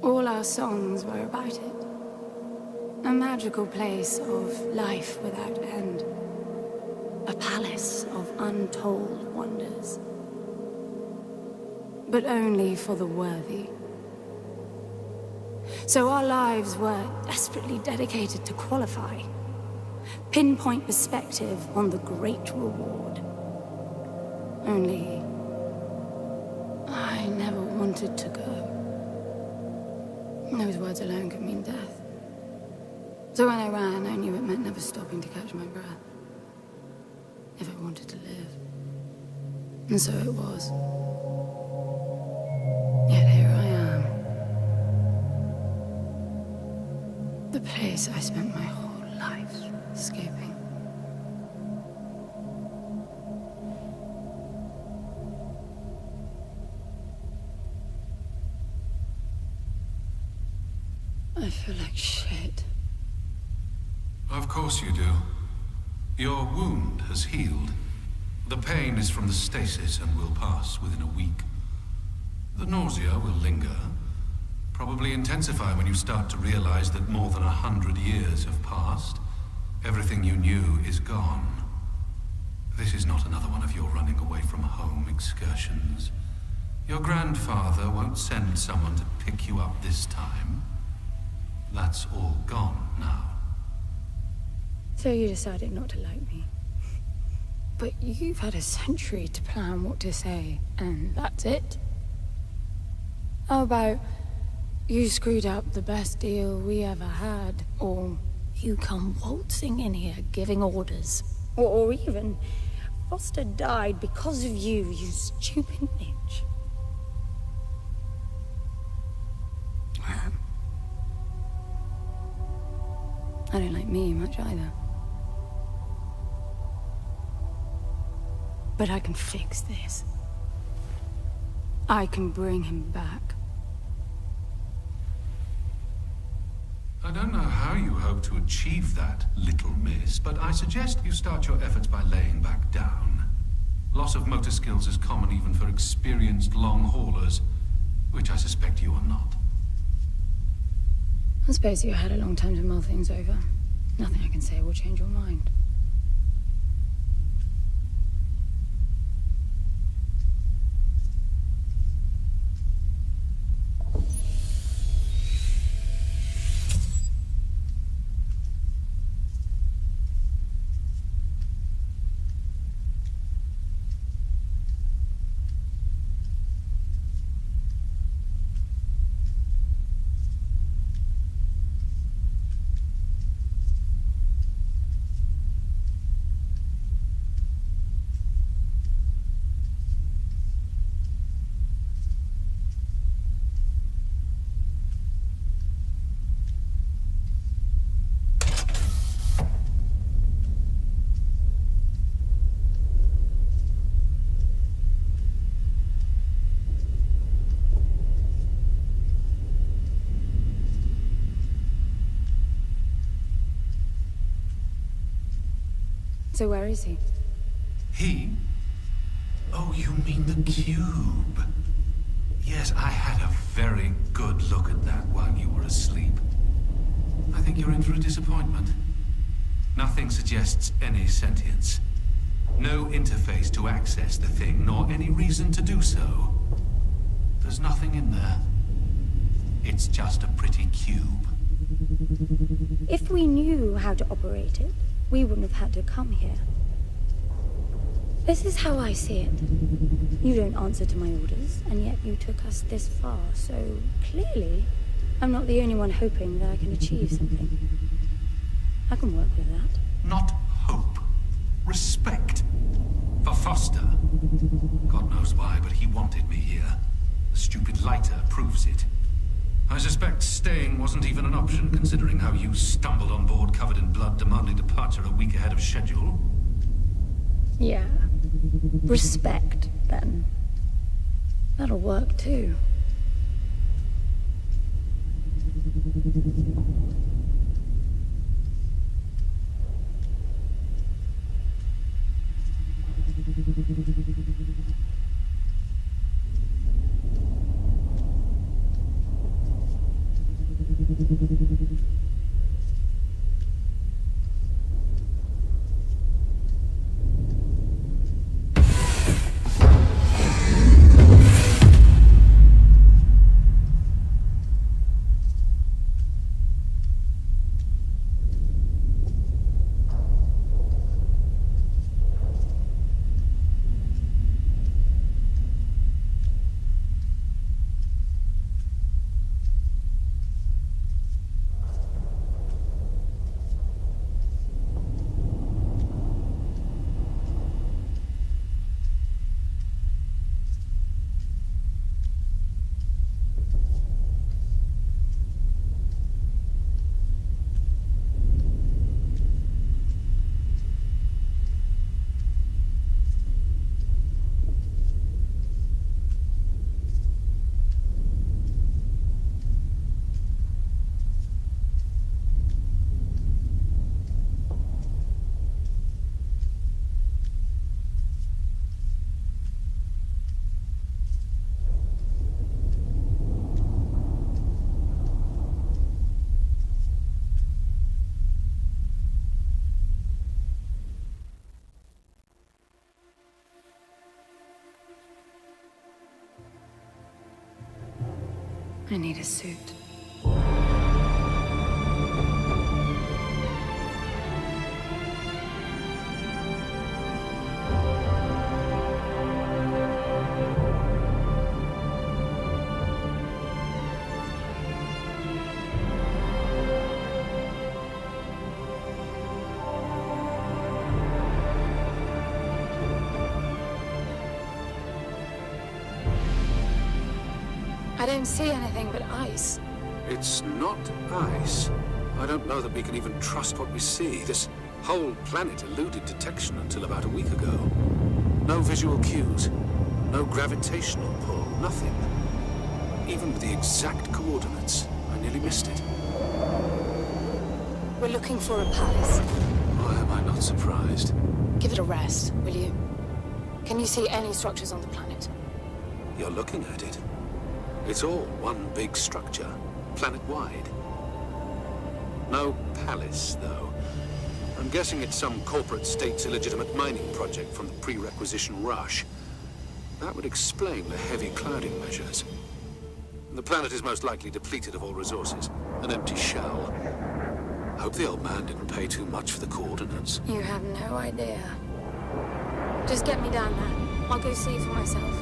All our songs were about it. A magical place of life without end. A palace of untold wonders. But only for the worthy. So our lives were desperately dedicated to qualify. Pinpoint perspective on the great reward. Only, I never wanted to go. Those words alone could mean death. So when I ran, I knew it meant never stopping to catch my breath. If I wanted to live. And so it was. Yet here I am. The place I spent my whole life escaping. I feel like shit. Of course you do. Your wound has healed. The pain is from the stasis and will pass within a week. The nausea will linger, probably intensify when you start to realize that more than 100 years have passed. Everything you knew is gone. This is not another one of your running away from home excursions. Your grandfather won't send someone to pick you up this time. That's all gone now. So you decided not to like me. But you've had a century to plan what to say, and that's it? How about you screwed up the best deal we ever had, or you come waltzing in here giving orders, or even Foster died because of you, you stupid bitch. I don't like me much either. But I can fix this. I can bring him back. I don't know how you hope to achieve that, little miss, but I suggest you start your efforts by laying back down. Loss of motor skills is common even for experienced long haulers, which I suspect you are not. I suppose you had a long time to mull things over. Nothing I can say will change your mind. So where is he? He? Oh, you mean the cube. Yes, I had a very good look at that while you were asleep. I think you're in for a disappointment. Nothing suggests any sentience. No interface to access the thing, nor any reason to do so. There's nothing in there. It's just a pretty cube. If we knew how to operate it, we wouldn't have had to come here. This is how I see it. You don't answer to my orders, and yet you took us this far, so clearly I'm not the only one hoping that I can achieve something. I can work with that. Not hope. Respect. For Foster. God knows why, but he wanted me here. The stupid lighter proves it. I suspect staying wasn't even an option, considering how you stumbled on board covered in blood, demanding departure a week ahead of schedule. Yeah. Respect, then. That'll work, too. I need a suit. I don't see anything but ice. It's not ice. I don't know that we can even trust what we see. This whole planet eluded detection until about a week ago. No visual cues, no gravitational pull, nothing. Even with the exact coordinates, I nearly missed it. We're looking for a palace. Why am I not surprised? Give it a rest, will you? Can you see any structures on the planet? You're looking at it. It's all one big structure, planet-wide. No palace, though. I'm guessing it's some corporate state's illegitimate mining project from the pre-requisition rush. That would explain the heavy clouding measures. The planet is most likely depleted of all resources. An empty shell. Hope the old man didn't pay too much for the coordinates. You have no idea. Just get me down there. I'll go see for myself.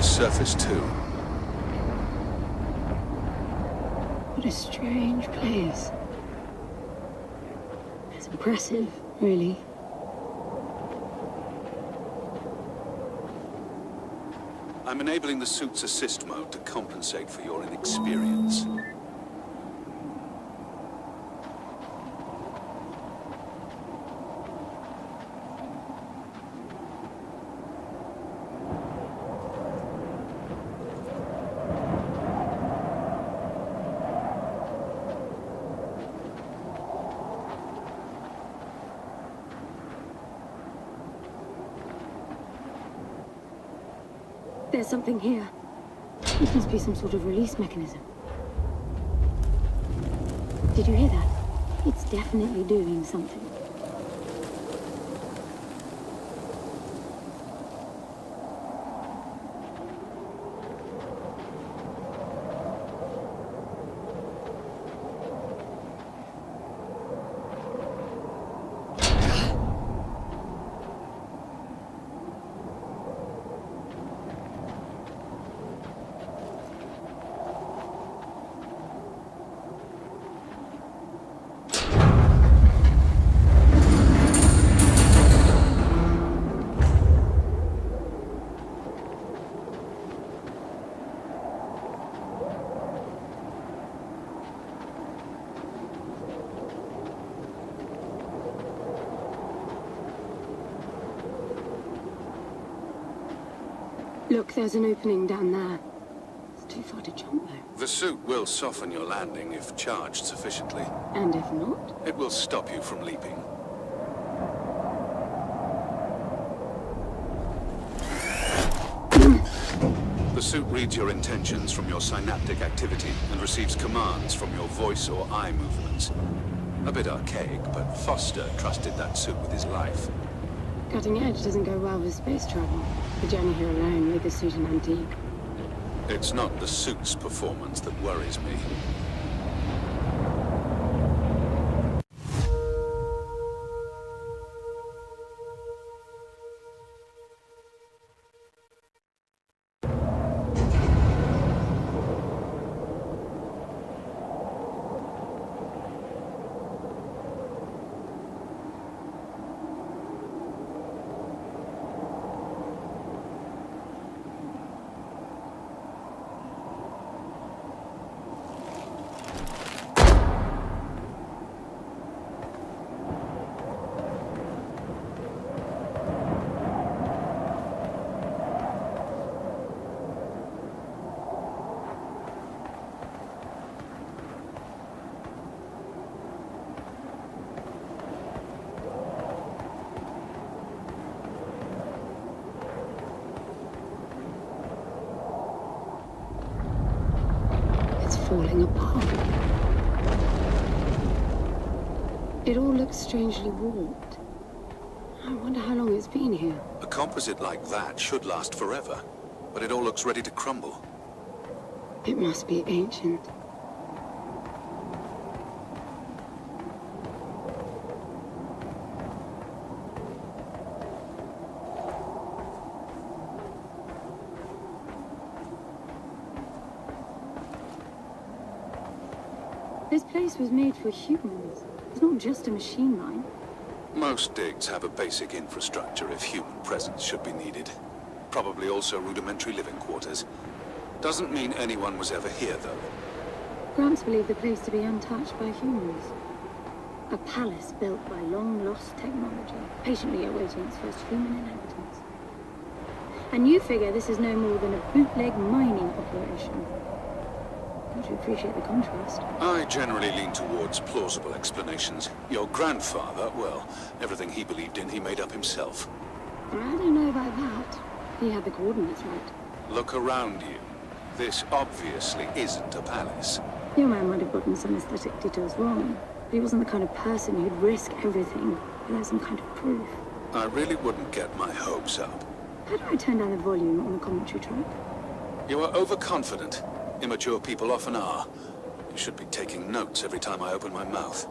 Surface too. What a strange place. It's impressive, really. I'm enabling the suit's assist mode to compensate for your inexperience. There's something here. This must be some sort of release mechanism. Did you hear that? It's definitely doing something. Look, there's an opening down there. It's too far to jump, though. The suit will soften your landing if charged sufficiently. And if not? It will stop you from leaping. The suit reads your intentions from your synaptic activity and receives commands from your voice or eye movements. A bit archaic, but Foster trusted that suit with his life. Cutting edge doesn't go well with space travel. The journey here alone made the suit an antique. It's not the suit's performance that worries me. Falling apart. It all looks strangely warped. I wonder how long it's been here. A composite like that should last forever, but it all looks ready to crumble. It must be ancient. This place was made for humans. It's not just a machine line. Most digs have a basic infrastructure if human presence should be needed. Probably also rudimentary living quarters. Doesn't mean anyone was ever here, though. Gramps believed the place to be untouched by humans. A palace built by long-lost technology, patiently awaiting its first human inhabitants. And you figure this is no more than a bootleg mining operation. Don't you appreciate the contrast? I generally lean towards plausible explanations. Your grandfather, well, everything he believed in, he made up himself. I don't know about that. He had the coordinates right. Look around you. This obviously isn't a palace. Your man might have gotten some aesthetic details wrong, but he wasn't the kind of person who'd risk everything without some kind of proof. I really wouldn't get my hopes up. How do I turn down the volume on the commentary track? You are overconfident. Immature people often are. You should be taking notes every time I open my mouth.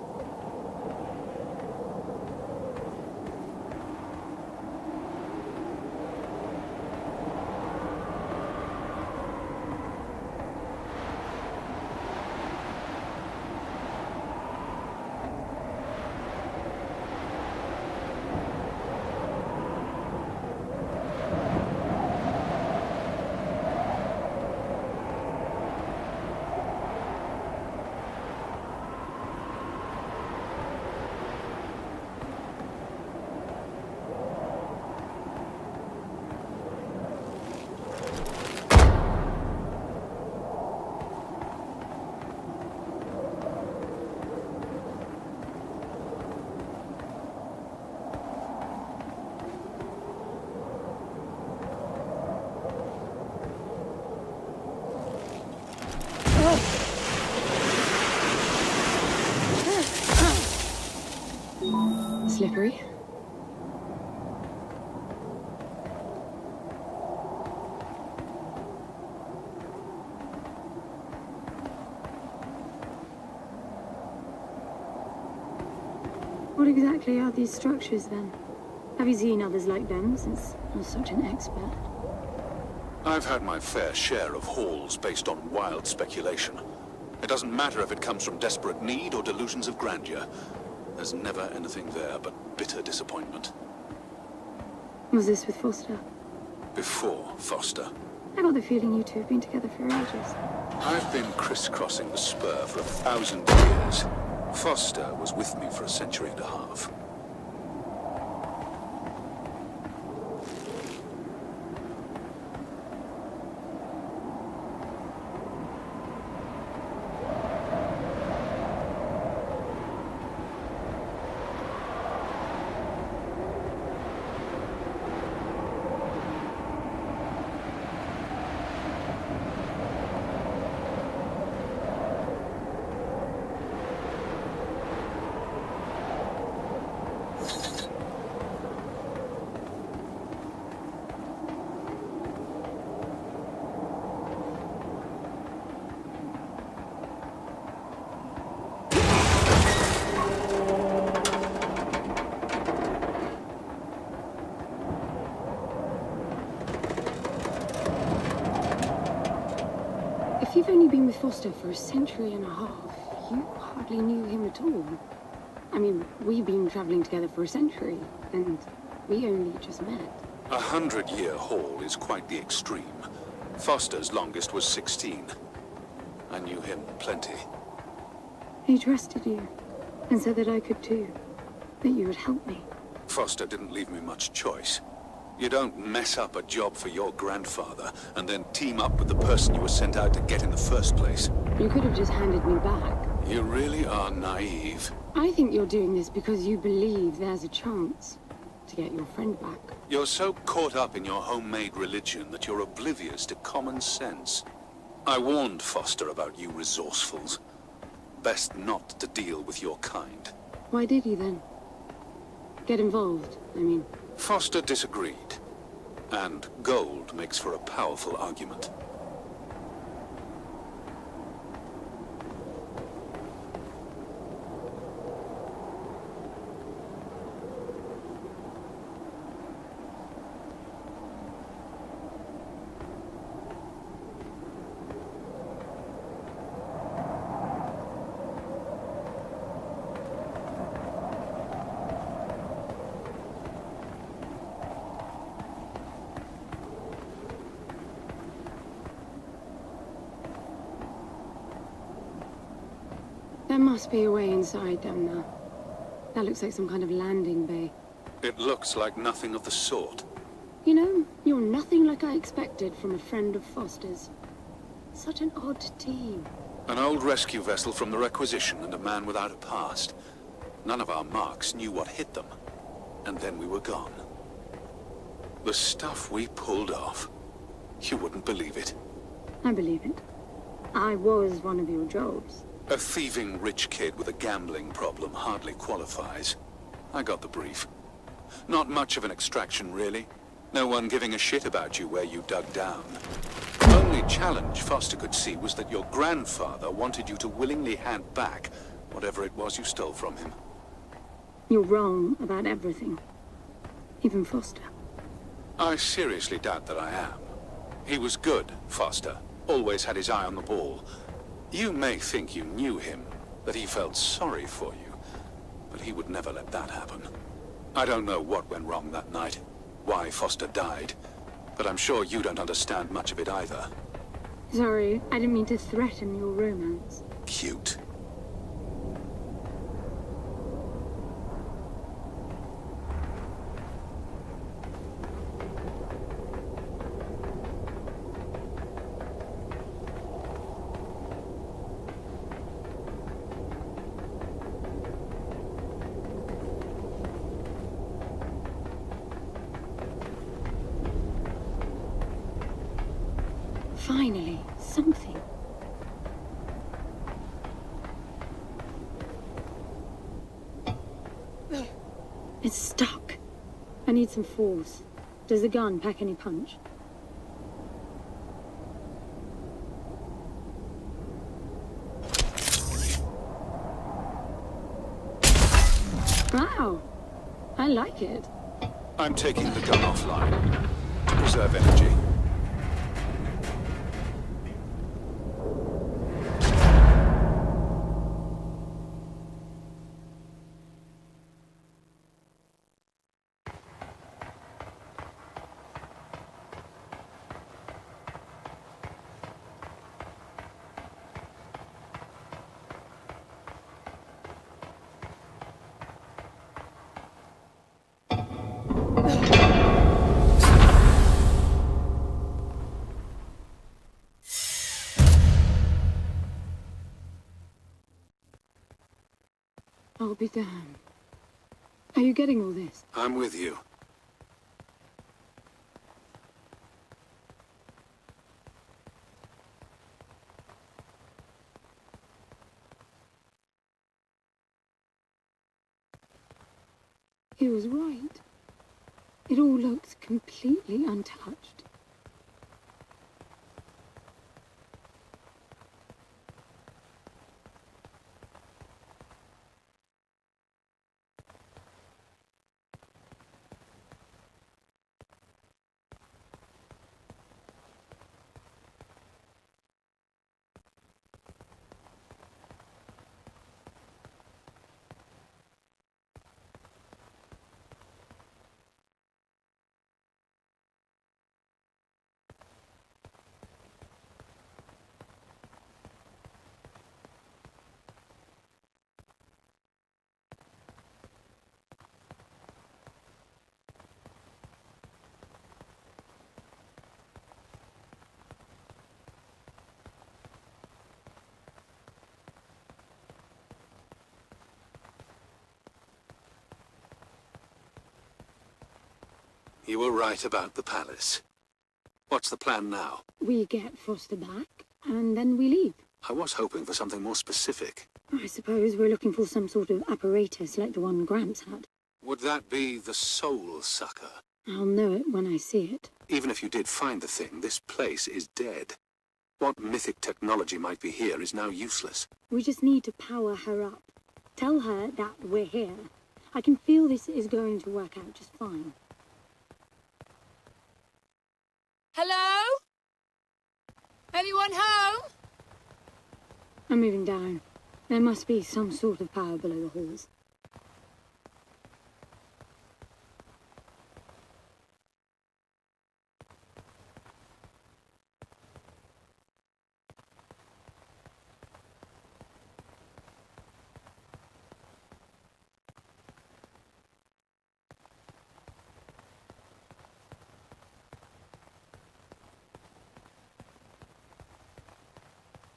Slippery. What exactly are these structures, then? Have you seen others like them, since you're such an expert? I've had my fair share of hauls based on wild speculation. It doesn't matter if it comes from desperate need or delusions of grandeur. There's never anything there but bitter disappointment. Was this with Foster? Before Foster. I got the feeling you two have been together for ages. I've been crisscrossing the spur for 1,000 years. Foster was with me for a century and a half. You've only been with Foster for a century and a half. You hardly knew him at all. I mean, we've been traveling together for a century, and we only just met. 100-year haul is quite the extreme. Foster's longest was 16. I knew him plenty. He trusted you, and said that I could too. That you would help me. Foster didn't leave me much choice. You don't mess up a job for your grandfather and then team up with the person you were sent out to get in the first place. You could have just handed me back. You really are naive. I think you're doing this because you believe there's a chance to get your friend back. You're so caught up in your homemade religion that you're oblivious to common sense. I warned Foster about you resourcefuls. Best not to deal with your kind. Why did he then? Get involved, I mean. Foster disagreed. And gold makes for a powerful argument. There must be a way inside down there. That looks like some kind of landing bay. It looks like nothing of the sort. You know, you're nothing like I expected from a friend of Foster's. Such an odd team. An old rescue vessel from the Requisition and a man without a past. None of our marks knew what hit them. And then we were gone. The stuff we pulled off. You wouldn't believe it. I believe it. I was one of your jobs. A thieving rich kid with a gambling problem hardly qualifies. I got the brief. Not much of an extraction, really. No one giving a shit about you where you dug down. Only challenge Foster could see was that your grandfather wanted you to willingly hand back whatever it was you stole from him. You're wrong about everything. Even Foster. I seriously doubt that I am. He was good, Foster. Always had his eye on the ball. You may think you knew him, that he felt sorry for you, but he would never let that happen. I don't know what went wrong that night, why Foster died, but I'm sure you don't understand much of it either. Sorry, I didn't mean to threaten your romance. Cute. Finally, something. It's stuck. I need some force. Does the gun pack any punch? Wow, I like it. I'm taking the gun offline to preserve energy. I'll be damned. Are you getting all this? I'm with you. He was right. It all looked completely untouched. You were right about the palace. What's the plan now? We get Foster back, and then we leave. I was hoping for something more specific. I suppose we're looking for some sort of apparatus like the one Gramps had. Would that be the Soul Sucker? I'll know it when I see it. Even if you did find the thing, this place is dead. What mythic technology might be here is now useless. We just need to power her up. Tell her that we're here. I can feel this is going to work out just fine. Hello? Anyone home? I'm moving down. There must be some sort of power below the halls.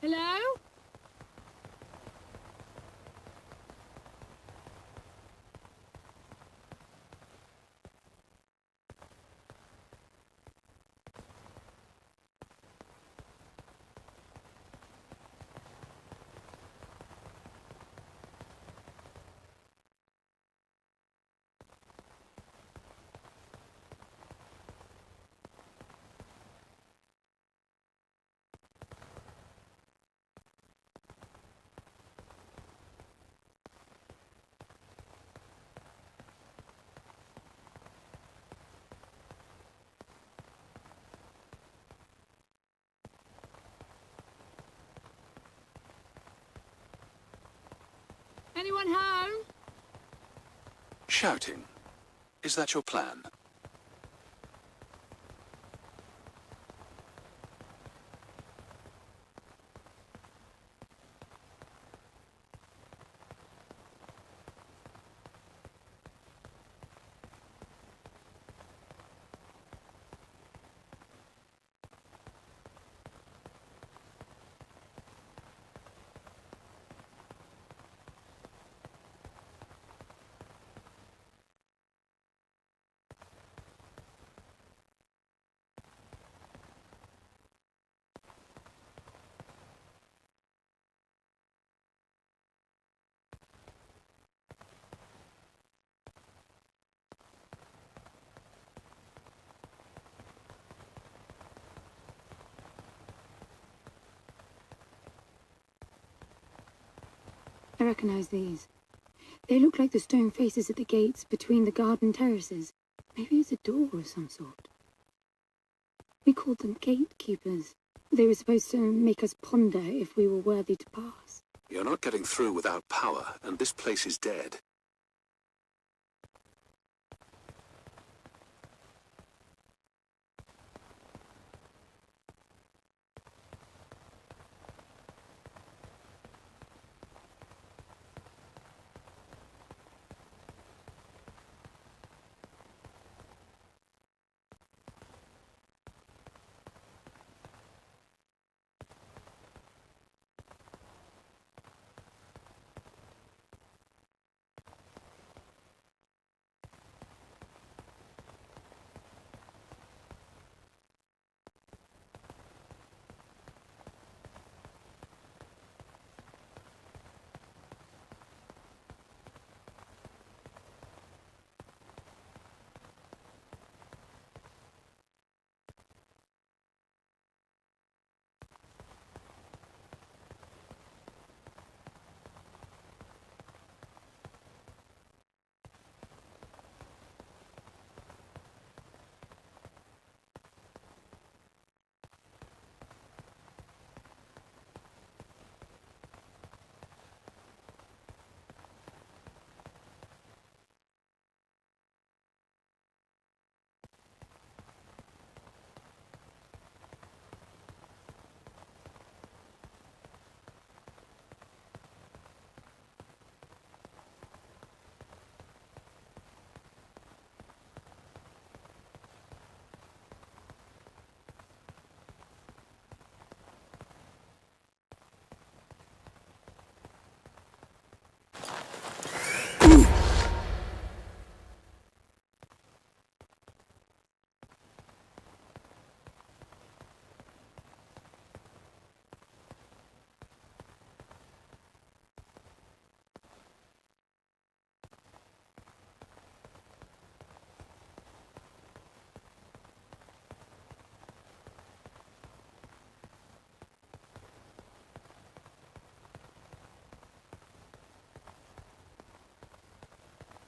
Hello? Anyone home? Shouting. Is that your plan? I recognize these. They look like the stone faces at the gates between the garden terraces. Maybe it's a door of some sort. We called them gatekeepers. They were supposed to make us ponder if we were worthy to pass. You're not getting through without power, and this place is dead.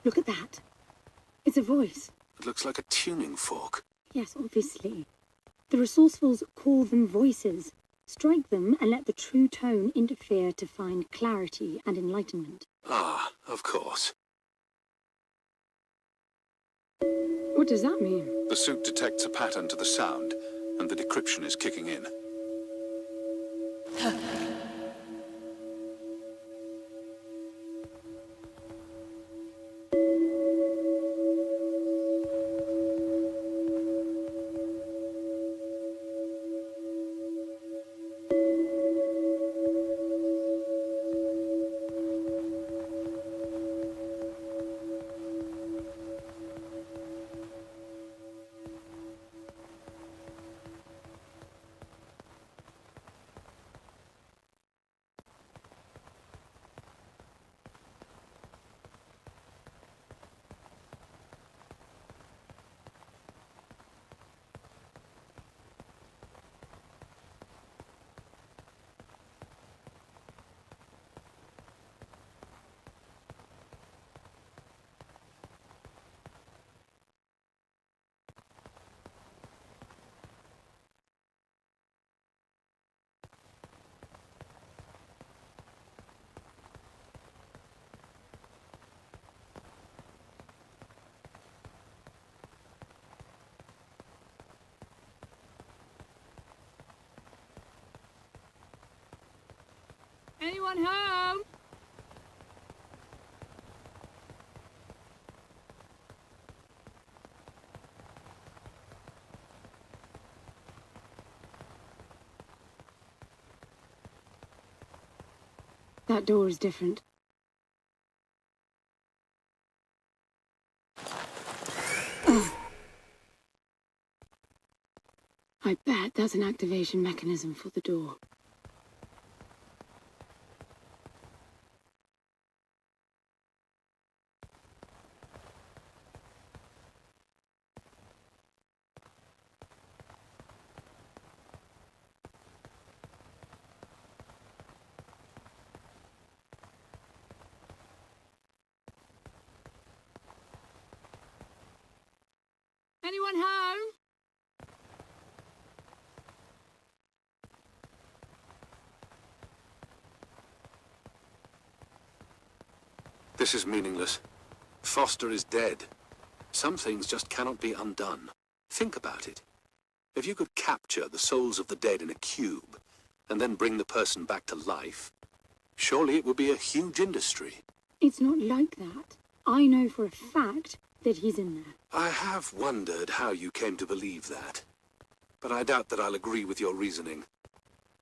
Look at that. It's a voice. It looks like a tuning fork. Yes, obviously. The resourcefuls call them voices. Strike them and let the true tone interfere to find clarity and enlightenment. Ah, of course. What does that mean? The suit detects a pattern to the sound, and the decryption is kicking in. Anyone home? That door is different. I bet that's an activation mechanism for the door. Anyone home? This is meaningless. Foster is dead. Some things just cannot be undone. Think about it. If you could capture the souls of the dead in a cube, and then bring the person back to life, surely it would be a huge industry. It's not like that. I know for a fact that he's in there. I have wondered how you came to believe that. But I doubt that I'll agree with your reasoning.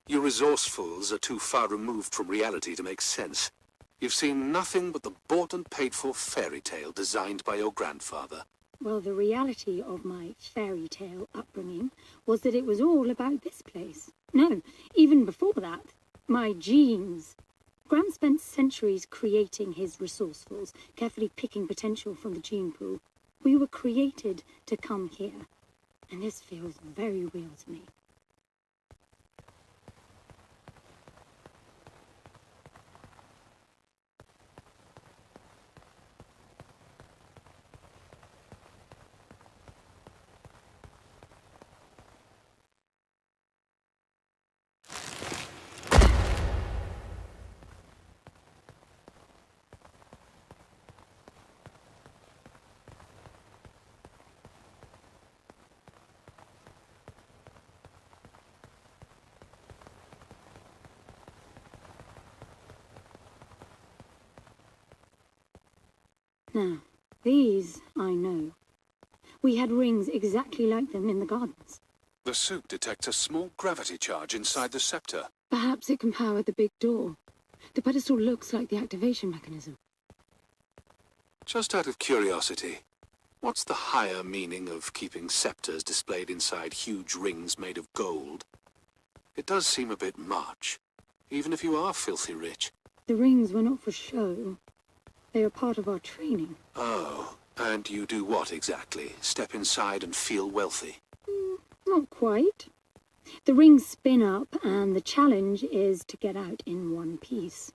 You resourcefuls are too far removed from reality to make sense. You've seen nothing but the bought and paid for fairy tale designed by your grandfather. Well, the reality of my fairy tale upbringing was that it was all about this place. No, even before that, my genes. Gram spent centuries creating his resourcefuls, carefully picking potential from the gene pool. We were created to come here, and this feels very real to me. Now, these I know. We had rings exactly like them in the gardens. The suit detects a small gravity charge inside the scepter. Perhaps it can power the big door. The pedestal looks like the activation mechanism. Just out of curiosity, what's the higher meaning of keeping scepters displayed inside huge rings made of gold? It does seem a bit much, even if you are filthy rich. The rings were not for show. They are part of our training. Oh, and you do what exactly? Step inside and feel wealthy? Not quite. The rings spin up, and the challenge is to get out in one piece.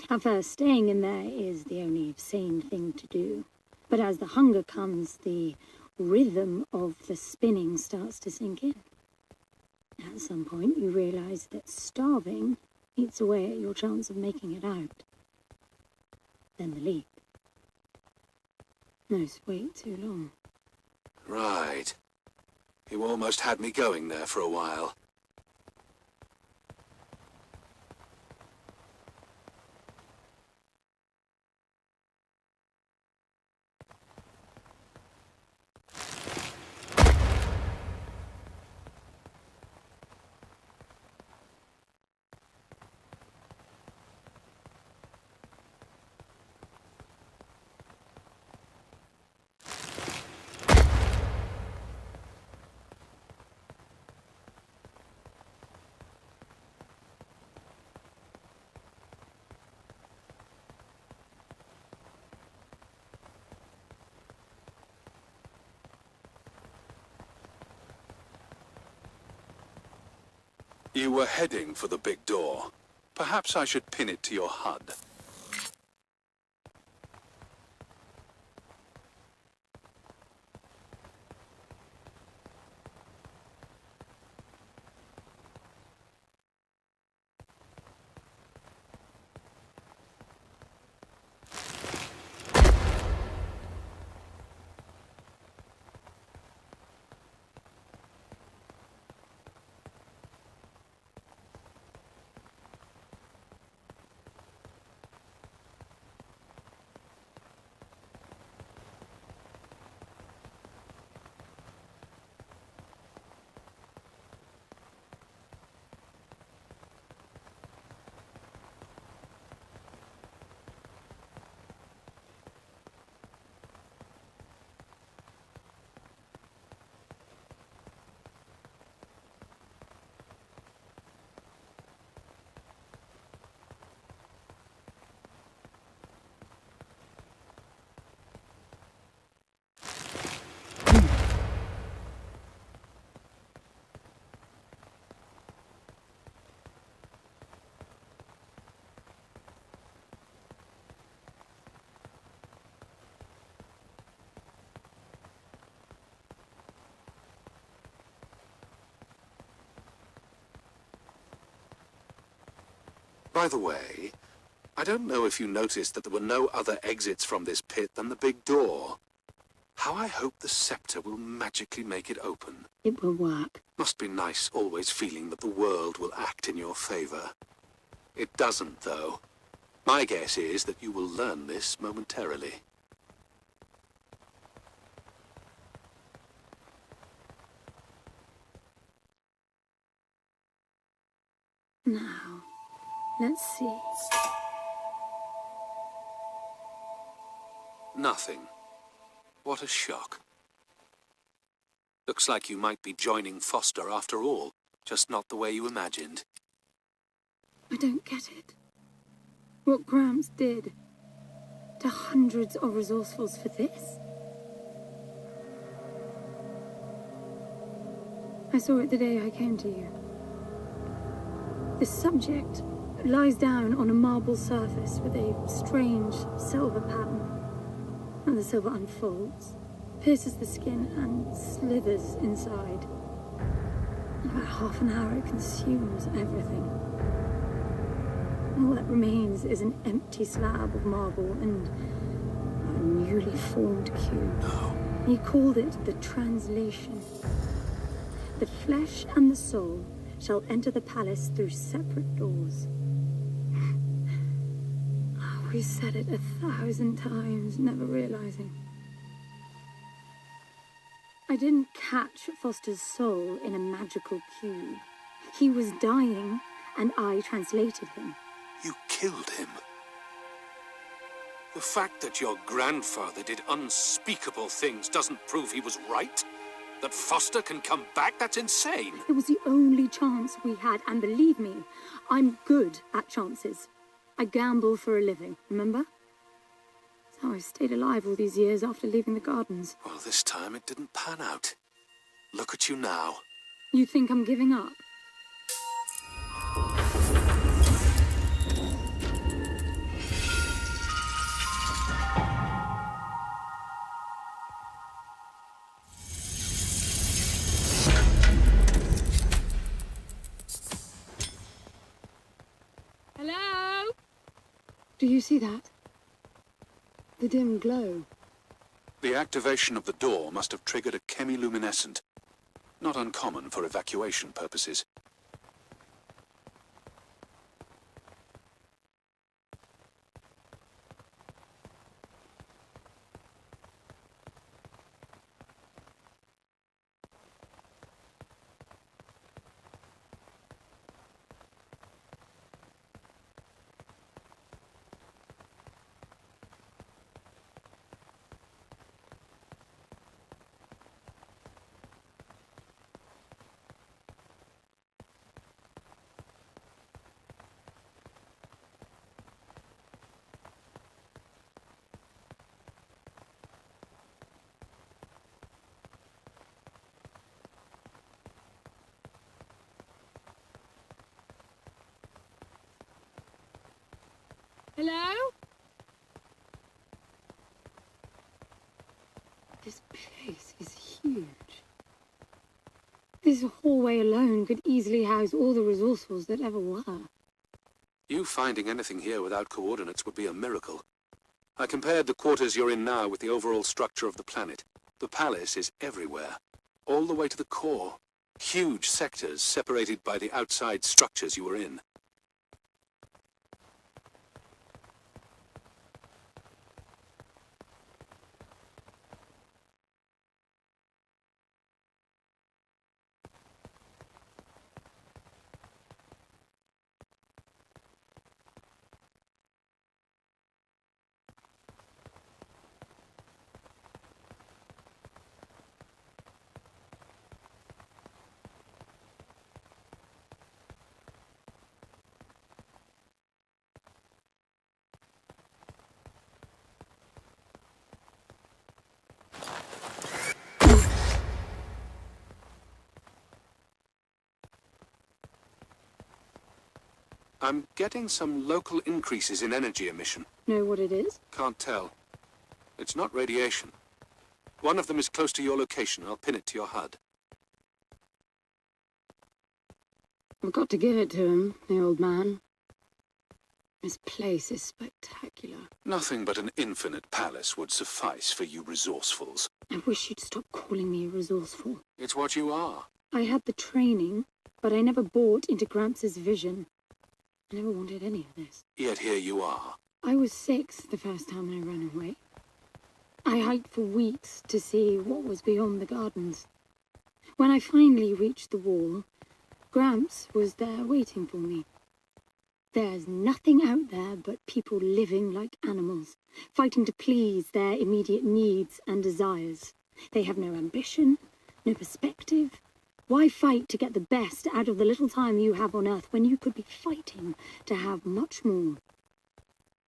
At first, staying in there is the only sane thing to do. But as the hunger comes, the rhythm of the spinning starts to sink in. At some point, you realize that starving eats away at your chance of making it out. Then the leap. No, wait too long. Right. You almost had me going there for a while. You were heading for the big door. Perhaps I should pin it to your HUD. By the way, I don't know if you noticed that there were no other exits from this pit than the big door. How I hope the scepter will magically make it open. It will work. Must be nice always feeling that the world will act in your favor. It doesn't, though. My guess is that you will learn this momentarily. Now, let's see. Nothing. What a shock. Looks like you might be joining Foster after all, just not the way you imagined. I don't get it. What Gramps did to hundreds of resourcefuls for this? I saw it the day I came to you. The subject lies down on a marble surface with a strange silver pattern. And the silver unfolds, pierces the skin, and slithers inside. In about half an hour, it consumes everything. All that remains is an empty slab of marble and a newly formed cube. No. He called it the translation. The flesh and the soul shall enter the palace through separate doors. We said it 1,000 times, never realizing. I didn't catch Foster's soul in a magical cube. He was dying, and I translated him. You killed him. The fact that your grandfather did unspeakable things doesn't prove he was right. That Foster can come back, that's insane. It was the only chance we had, and believe me, I'm good at chances. I gamble for a living, remember? That's how I stayed alive all these years after leaving the gardens. Well, this time it didn't pan out. Look at you now. You think I'm giving up? Do you see that? The dim glow. The activation of the door must have triggered a chemiluminescent. Not uncommon for evacuation purposes. Hello? This place is huge. This hallway alone could easily house all the resourcefuls that ever were. You finding anything here without coordinates would be a miracle. I compared the quarters you're in now with the overall structure of the planet. The palace is everywhere, all the way to the core. Huge sectors separated by the outside structures you were in. I'm getting some local increases in energy emission. Know what it is? Can't tell. It's not radiation. One of them is close to your location. I'll pin it to your HUD. I've got to give it to him, the old man. This place is spectacular. Nothing but an infinite palace would suffice for you resourcefuls. I wish you'd stop calling me resourceful. It's what you are. I had the training, but I never bought into Gramps' vision. I never wanted any of this. Yet here you are. I was 6 the first time I ran away. I hiked for weeks to see what was beyond the gardens. When I finally reached the wall, Gramps was there waiting for me. There's nothing out there but people living like animals, fighting to please their immediate needs and desires. They have no ambition, no perspective. Why fight to get the best out of the little time you have on Earth when you could be fighting to have much more?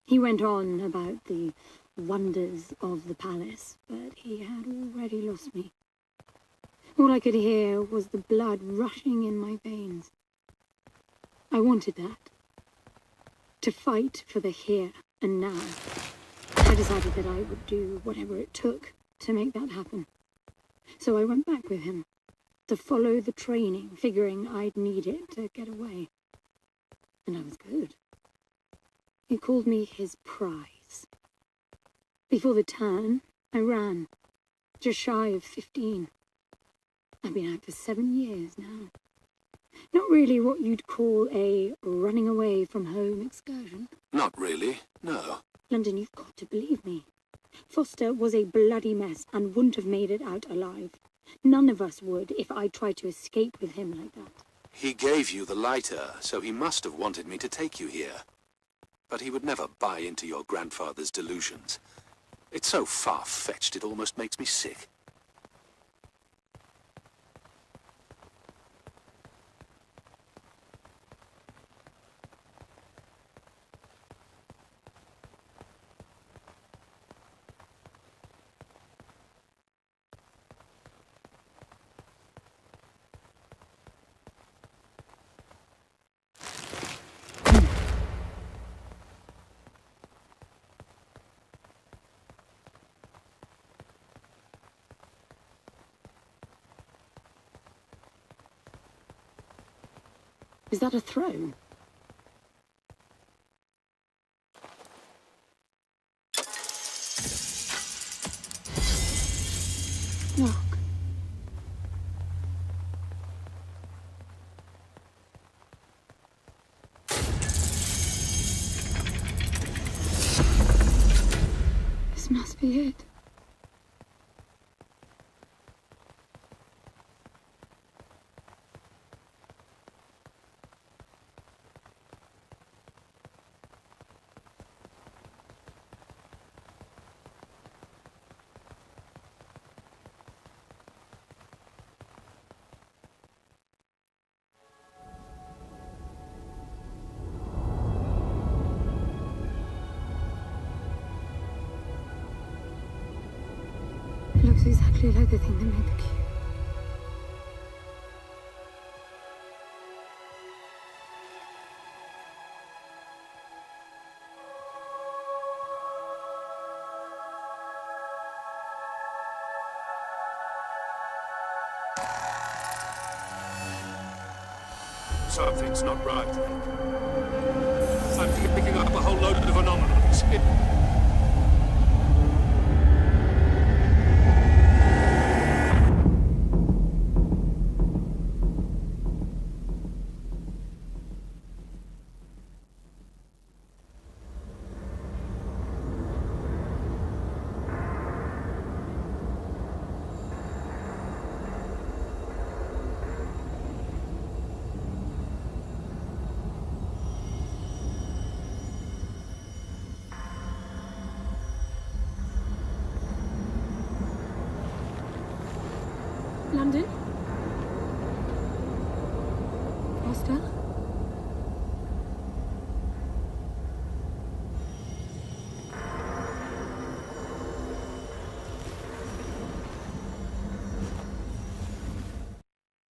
He went on about the wonders of the palace, but he had already lost me. All I could hear was the blood rushing in my veins. I wanted that. To fight for the here and now. I decided that I would do whatever it took to make that happen. So I went back with him, to follow the training, figuring I'd need it to get away. And I was good. He called me his prize. Before the turn, I ran, just shy of 15. I've been out for 7 years now. Not really what you'd call a running away from home excursion. Not really, no. London, you've got to believe me. Foster was a bloody mess and wouldn't have made it out alive. None of us would if I tried to escape with him like that. He gave you the lighter, so he must have wanted me to take you here. But he would never buy into your grandfather's delusions. It's so far-fetched it almost makes me sick. Is that a throne? be it. It looks exactly like the thing that made the key. Something's not right. I'm picking up a whole load of anomalies. London?